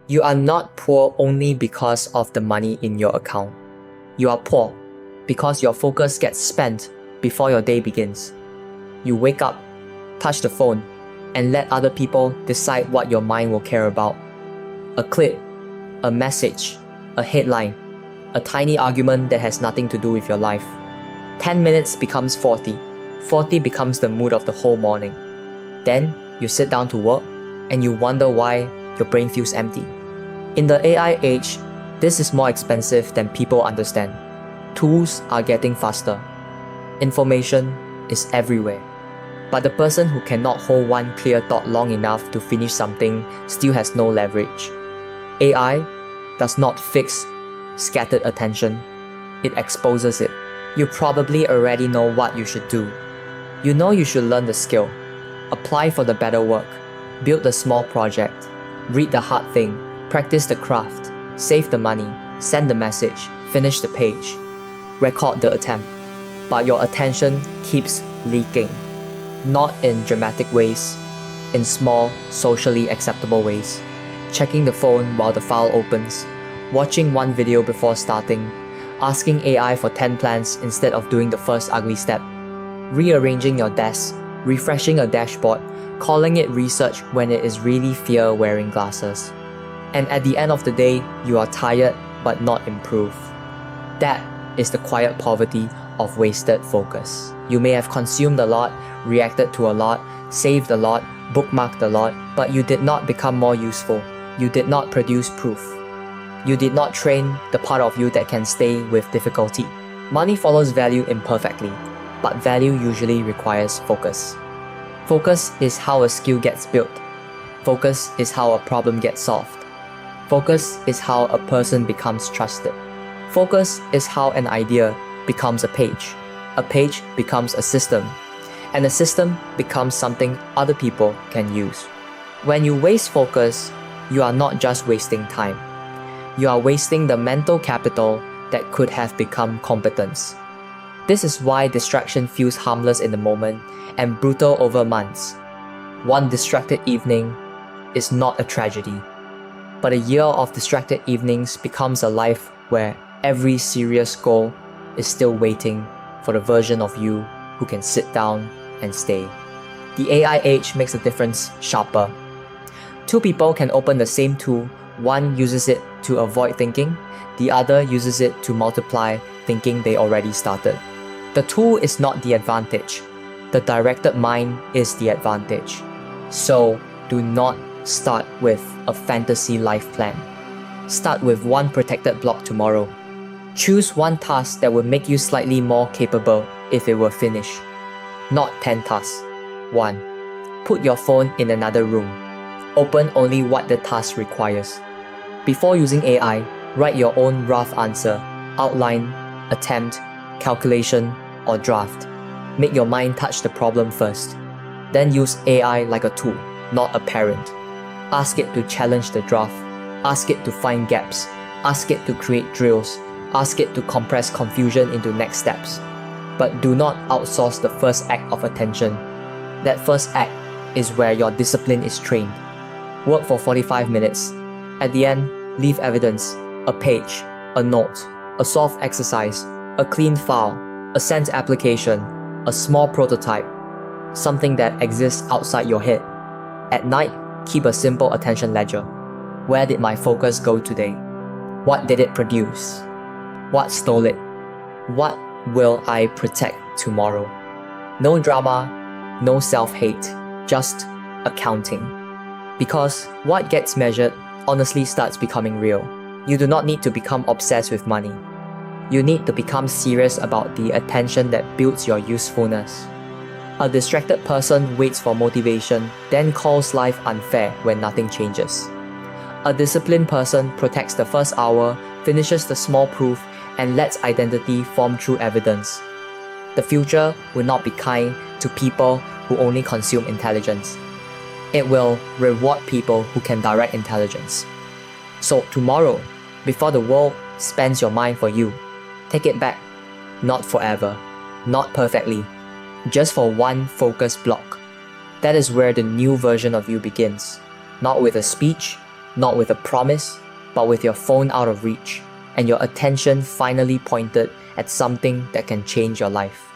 You are not poor only because of the money in your account. You are poor because your focus gets spent before your day begins. You wake up, touch the phone, and let other people decide what your mind will care about. A clip, a message, a headline, a tiny argument that has nothing to do with your life. 10 minutes becomes 40. 40 becomes the mood of the whole morning. Then you sit down to work and you wonder why your brain feels empty. In the AI age, this is more expensive than people understand. Tools are getting faster. Information is everywhere. But the person who cannot hold one clear thought long enough to finish something still has no leverage. AI does not fix scattered attention. It exposes it. You probably already know what you should do. You know you should learn the skill, apply for the better work, build the small project, read the hard thing, practice the craft, save the money, send the message, finish the page, record the attempt. But your attention keeps leaking. Not in dramatic ways, in small, socially acceptable ways. Checking the phone while the file opens, watching one video before starting, asking AI for 10 plans instead of doing the first ugly step, rearranging your desk, refreshing a dashboard, calling it research when it is really fear wearing glasses. And at the end of the day, you are tired but not improved. That is the quiet poverty of wasted focus. You may have consumed a lot, reacted to a lot, saved a lot, bookmarked a lot, but you did not become more useful. You did not produce proof. You did not train the part of you that can stay with difficulty. Money follows value imperfectly, but value usually requires focus. Focus is how a skill gets built. Focus is how a problem gets solved. Focus is how a person becomes trusted. Focus is how an idea becomes a page. A page becomes a system. And a system becomes something other people can use. When you waste focus, you are not just wasting time. You are wasting the mental capital that could have become competence. This is why distraction feels harmless in the moment and brutal over months. One distracted evening is not a tragedy, but a year of distracted evenings becomes a life where every serious goal is still waiting for the version of you who can sit down and stay. The AI age makes the difference sharper. Two people can open the same tool. One uses it to avoid thinking, the other uses it to multiply thinking they already started. The tool is not the advantage. The directed mind is the advantage. So do not start with a fantasy life plan. Start with one protected block tomorrow. Choose one task that will make you slightly more capable if it were finished. Not 10 tasks. 1. Put your phone in another room. Open only what the task requires. Before using AI, write your own rough answer, outline, attempt, calculation, or draft. Make your mind touch the problem first. Then use AI like a tool, not a parent. Ask it to challenge the draft. Ask it to find gaps. Ask it to create drills. Ask it to compress confusion into next steps. But do not outsource the first act of attention. That first act is where your discipline is trained. Work for 45 minutes. At the end, leave evidence, a page, a note, a solved exercise, a clean file, a sent application, a small prototype, something that exists outside your head. At night, keep a simple attention ledger. Where did my focus go today? What did it produce? What stole it? What will I protect tomorrow? No drama, no self-hate, just accounting. Because what gets measured honestly starts becoming real. You do not need to become obsessed with money. You need to become serious about the attention that builds your usefulness. A distracted person waits for motivation, then calls life unfair when nothing changes. A disciplined person protects the first hour, finishes the small proof, and lets identity form through evidence. The future will not be kind to people who only consume intelligence. It will reward people who can direct intelligence. So tomorrow, before the world spends your mind for you, take it back. Not forever, not perfectly, just for one focus block. That is where the new version of you begins. Not with a speech, not with a promise, but with your phone out of reach and your attention finally pointed at something that can change your life.